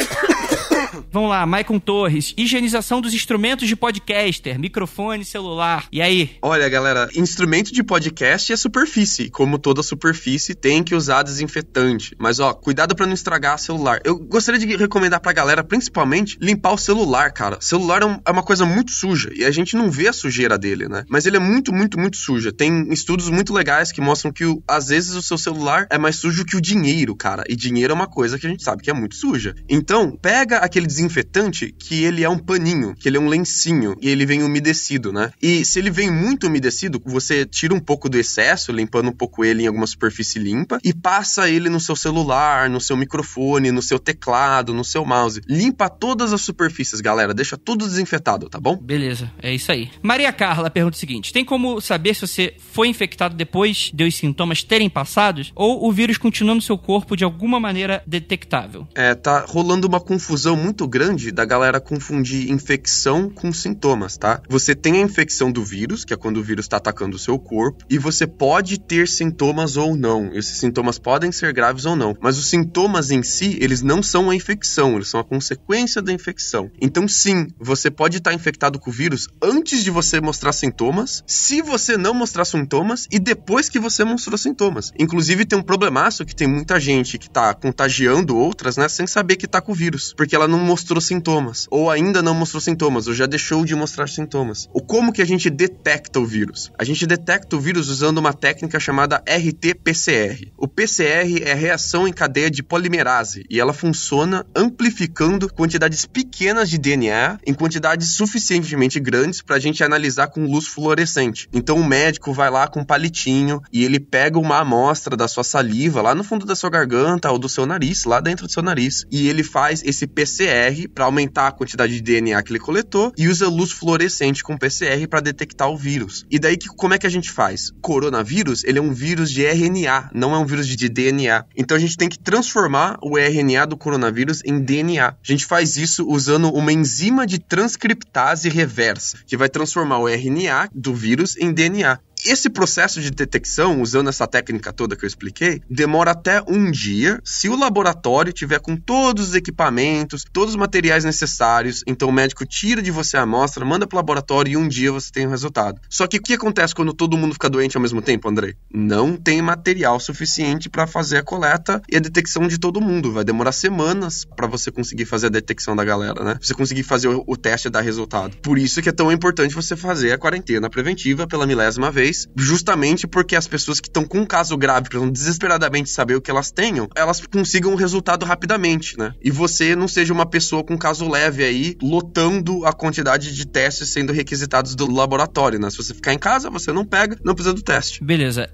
A: Vamos lá, Maicon Torres. Higienização dos instrumentos de podcaster, microfone, celular. E aí?
B: Olha, galera, instrumento de podcast é superfície. Como toda superfície, tem que usar desinfetante. Mas, ó, cuidado pra não estragar o celular. Eu gostaria de recomendar pra galera, principalmente, limpar o celular, cara. O celular é uma coisa muito suja e a gente não vê a sujeira dele, né? Mas ele é muito suja. Tem estudos muito legais que mostram que, às vezes, o seu celular é mais sujo que o dinheiro, cara. E dinheiro é uma coisa que a gente sabe que é muito suja. Então, pega aquele desinfetante que ele é um paninho, que ele é um lencinho e ele vem umedecido, né? E se ele vem muito umedecido, você tira um pouco do excesso, limpando um pouco ele em alguma superfície limpa e passa ele no seu celular, no seu microfone, no seu teclado, no seu mouse. Limpa todas as superfícies, galera. Deixa tudo desinfetado, tá bom?
A: Beleza, é isso aí. Maria Carla pergunta o seguinte: tem como saber se você foi infectado depois de os sintomas terem passado ou o vírus continua no seu corpo de alguma maneira detectável?
B: Tá rolando uma confusão muito grande da galera confundir infecção com sintomas, tá? Você tem a infecção do vírus, que é quando o vírus tá atacando o seu corpo, e você pode ter sintomas ou não. Esses sintomas podem ser graves ou não, mas os sintomas em si, eles não são a infecção, eles são a consequência da infecção. Então, sim, você pode estar infectado com o vírus antes de você mostrar sintomas, se você não mostrar sintomas e depois que você mostrou sintomas. Inclusive, tem um problemaço que tem muita gente que tá contagiando outras, né, sem saber que tá com o vírus, porque ela não mostrou sintomas, ou ainda não mostrou sintomas, ou já deixou de mostrar sintomas. Como que a gente detecta o vírus? A gente detecta o vírus usando uma técnica chamada RT-PCR. O PCR é a reação em cadeia de polimerase, e ela funciona amplificando quantidades pequenas de DNA em quantidades suficientemente grandes para a gente analisar com luz fluorescente. Então o médico vai lá com um palitinho e ele pega uma amostra da sua saliva lá no fundo da sua garganta ou do seu nariz, lá dentro do seu nariz, e ele faz esse PCR para aumentar a quantidade de DNA que ele coletou e usa luz fluorescente com PCR para detectar o vírus. E daí, como é que a gente faz? Coronavírus, ele é um vírus de RNA, não é um vírus de DNA. Então a gente tem que transformar o RNA do coronavírus em DNA. A gente faz isso usando uma enzima de transcriptase reversa, que vai transformar o RNA do vírus em DNA. Esse processo de detecção, usando essa técnica toda que eu expliquei, demora até um dia, se o laboratório tiver com todos os equipamentos, todos os materiais necessários. Então o médico tira de você a amostra, manda pro laboratório e um dia você tem o resultado. Só que o que acontece quando todo mundo fica doente ao mesmo tempo, Andrei? Não tem material suficiente para fazer a coleta e a detecção de todo mundo. Vai demorar semanas para você conseguir fazer a detecção da galera, né? Você conseguir fazer o teste e dar resultado. Por isso que é tão importante você fazer a quarentena preventiva pela milésima vez, fez, justamente porque as pessoas que estão com um caso grave, precisam desesperadamente saber o que elas tenham, elas consigam um resultado rapidamente, né? E você não seja uma pessoa com caso leve aí, lotando a quantidade de testes sendo requisitados do laboratório, né? Se você ficar em casa, você não pega, não precisa do teste.
A: Beleza.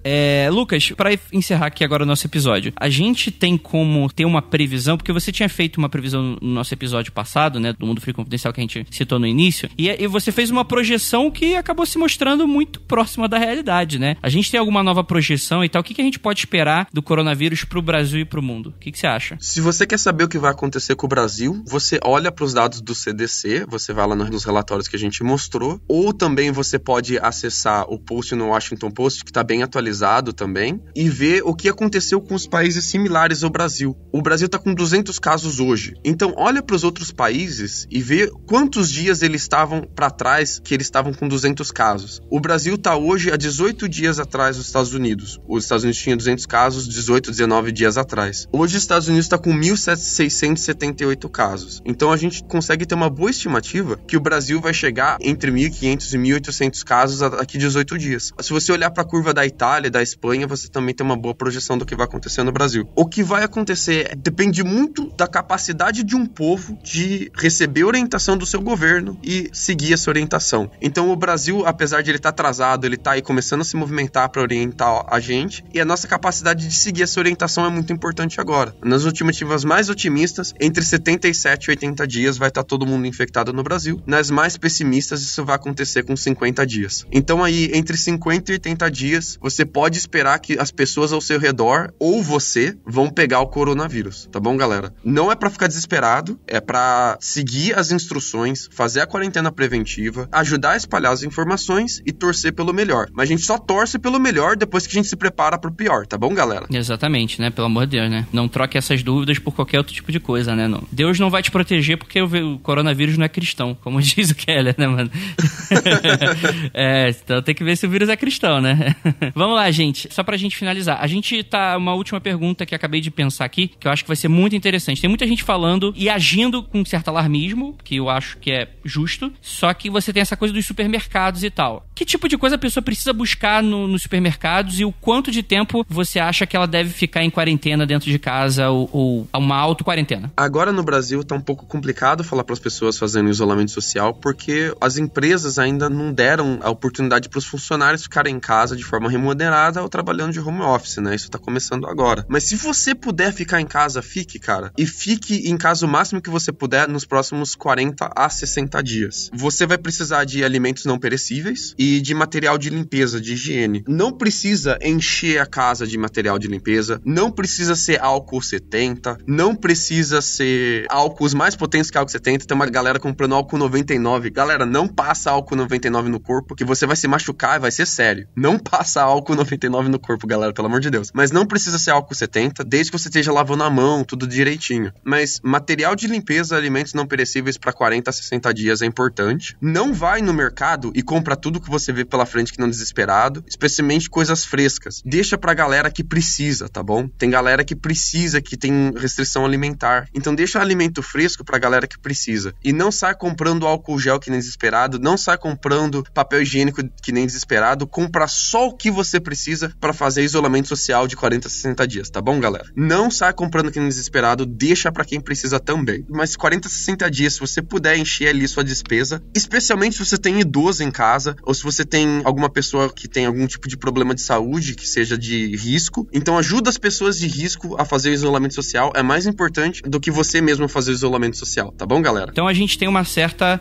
A: Lucas, para encerrar aqui agora o nosso episódio, a gente tem como ter uma previsão, porque você tinha feito uma previsão no nosso episódio passado, né, do Mundo Freak Confidencial que a gente citou no início, e você fez uma projeção que acabou se mostrando muito próxima da realidade, né? A gente tem alguma nova projeção e tal, o que a gente pode esperar do coronavírus pro Brasil e pro mundo? O que você acha?
B: Se você quer saber o que vai acontecer com o Brasil, você olha para os dados do CDC, você vai lá nos relatórios que a gente mostrou, ou também você pode acessar o post no Washington Post, que está bem atualizado também, e ver o que aconteceu com os países similares ao Brasil. O Brasil está com 200 casos hoje. Então, olha para os outros países e vê quantos dias eles estavam para trás que eles estavam com 200 casos. O Brasil está hoje há 18 dias atrás dos Estados Unidos. Os Estados Unidos tinham 200 casos 18, 19 dias atrás. Hoje os Estados Unidos está com 1.678 casos. Então, a gente consegue ter uma boa estimativa que o Brasil vai chegar entre 1.500 e 1.800 casos daqui 18 dias. Se você olhar para a curva da Itália e da Espanha, você também tem uma boa projeção do que vai acontecer no Brasil. O que vai acontecer depende muito da capacidade de um povo de receber orientação do seu governo e seguir essa orientação. Então o Brasil, apesar de ele estar atrasado, ele está aí começando a se movimentar para orientar a gente, e a nossa capacidade de seguir essa orientação é muito importante agora. Nas estimativas mais otimistas, entre 77 e 80 dias vai estar todo mundo infectado no Brasil. Nas mais pessimistas, isso vai acontecer com 50 dias. Então aí, entre 50 e 80 dias, você pode esperar que as pessoas ao seu redor, ou você, vão pegar o coronavírus, tá bom, galera? Não é pra ficar desesperado, é pra seguir as instruções, fazer a quarentena preventiva, ajudar a espalhar as informações e torcer pelo melhor. Mas a gente só torce pelo melhor depois que a gente se prepara pro pior, tá bom, galera?
A: Exatamente, né? Pelo amor de Deus, né? Não troque essas dúvidas por qualquer outro tipo de coisa, né? Não. Deus não vai te proteger porque o coronavírus não é cristão, como diz o Keller, né, mano? Então tem que ver se o vírus é cristão, né? Vamos lá, gente. Só pra gente finalizar. A gente tá... Uma última pergunta que acabei de pensar aqui, que eu acho que vai ser muito interessante. Tem muita gente falando e agindo com um certo alarmismo, que eu acho que é justo, só que você tem essa coisa dos supermercados e tal. Que tipo de coisa a pessoa precisa buscar nos supermercados e o quanto de tempo você acha que ela deve ficar em quarentena dentro de casa ou uma auto-quarentena?
B: Agora no Brasil tá um pouco complicado falar para as pessoas fazendo isolamento social, porque as empresas ainda não deram a oportunidade para os funcionários ficarem em casa de forma remunerada ou trabalhando de home office, né? Isso tá começando agora. Mas se você puder ficar em casa, fique, cara. E fique em casa o máximo que você puder nos próximos 40 a 60 dias. Você vai precisar de alimentos não perecíveis e de material de limpeza, de higiene. Não precisa encher a casa de material de limpeza, não precisa ser álcool 70, não precisa ser álcools mais potentes que álcool 70. Tem uma galera comprando álcool 99. Galera, não passa álcool 99 no corpo, que você vai se machucar e vai ser sério. Não passa álcool 99 no corpo, galera, pelo amor de Deus. Mas não precisa ser álcool 70, desde que você esteja lavando a mão, tudo direitinho. Mas material de limpeza, alimentos não perecíveis para 40 a 60 dias é importante. Não vai no mercado e compra tudo que você vê pela frente que não desesperado, especialmente coisas frescas. Deixa pra galera que precisa, tá bom? Tem galera que precisa, que tem restrição alimentar. Então deixa alimento fresco pra galera que precisa. E não sai comprando álcool gel que nem desesperado, não sai comprando papel higiênico que nem desesperado, compra só o que você precisa pra fazer isolamento social de 40 a 60 dias, tá bom, galera? Não sai comprando que nem desesperado, deixa pra quem precisa também. Mas 40 a 60 dias, se você puder encher ali sua despesa, especialmente se você tem idoso em casa, ou se você tem alguma pessoa que tem algum tipo de problema de saúde, que seja de risco, então ajuda as pessoas de risco a fazer o isolamento social, é mais importante do que você mesmo fazer o isolamento social, tá bom, galera?
A: Então a gente tem uma certa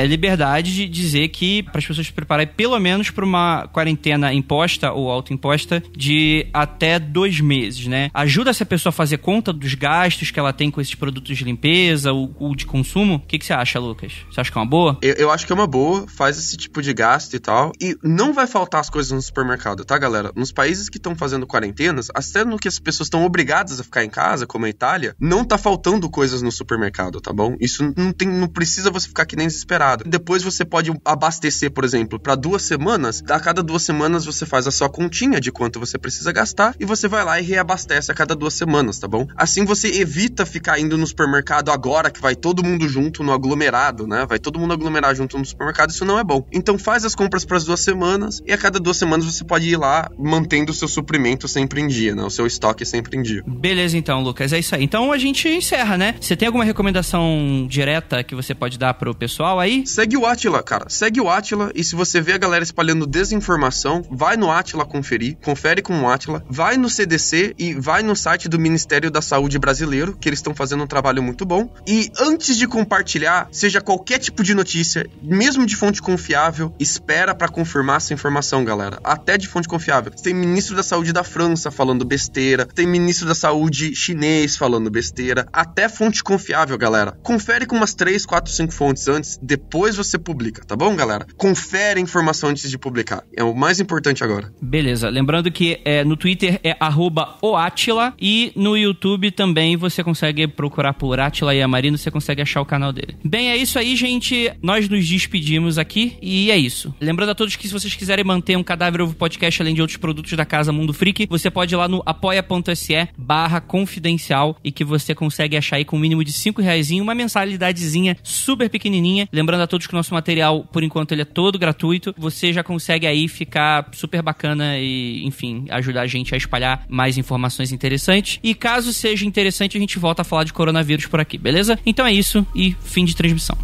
A: liberdade de dizer que para as pessoas se prepararem pelo menos para uma quarentena imposta ou autoimposta de até 2 meses, né? Ajuda essa pessoa a fazer conta dos gastos que ela tem com esses produtos de limpeza ou de consumo? O que você acha, Lucas? Você acha que é uma boa?
B: Eu acho que é uma boa, faz esse tipo de gasto e tal, e não vai faltar as coisas no supermercado, tá, galera? Nos países que estão fazendo quarentenas, até no que as pessoas estão obrigadas a ficar em casa, como a Itália, não tá faltando coisas no supermercado, tá bom? Isso não precisa você ficar que nem desesperado. Depois você pode abastecer, por exemplo, para 2 semanas, a cada 2 semanas você faz a sua continha de quanto você precisa gastar e você vai lá e reabastece a cada 2 semanas, tá bom? Assim você evita ficar indo no supermercado agora que vai todo mundo junto no aglomerado, né? Vai todo mundo aglomerar junto no supermercado, isso não é bom. Então faz as compras para as 2 semanas semanas, e a cada 2 semanas você pode ir lá mantendo o seu suprimento sempre em dia, né? O seu estoque sempre em dia.
A: Beleza então, Lucas, é isso aí. Então a gente encerra, né? Você tem alguma recomendação direta que você pode dar pro pessoal aí?
B: Segue o Átila, cara. Segue o Átila, e se você vê a galera espalhando desinformação, vai no Átila conferir, confere com o Átila, vai no CDC e vai no site do Ministério da Saúde brasileiro, que eles estão fazendo um trabalho muito bom. E antes de compartilhar, seja qualquer tipo de notícia, mesmo de fonte confiável, espera pra confirmar essa informação, galera. Até de fonte confiável. Tem ministro da Saúde da França falando besteira, tem ministro da Saúde chinês falando besteira, até fonte confiável, galera. Confere com umas 3, 4, 5 fontes antes, depois você publica, tá bom, galera? Confere a informação antes de publicar. É o mais importante agora.
A: Beleza. Lembrando que no Twitter é @oatila e no YouTube também você consegue procurar por Átila Yamarino, você consegue achar o canal dele. Bem, é isso aí, gente. Nós nos despedimos aqui e é isso. Lembrando a todos que se vocês quiserem manter um Cadáver Ovo Podcast além de outros produtos da casa Mundo Freak, você pode ir lá no apoia.se/confidencial e que você consegue achar aí com o mínimo de R$5, uma mensalidadezinha super pequenininha. Lembrando a todos que o nosso material, por enquanto, ele é todo gratuito. Você já consegue aí ficar super bacana e, enfim, ajudar a gente a espalhar mais informações interessantes. E caso seja interessante, a gente volta a falar de coronavírus por aqui, beleza? Então é isso e fim de transmissão.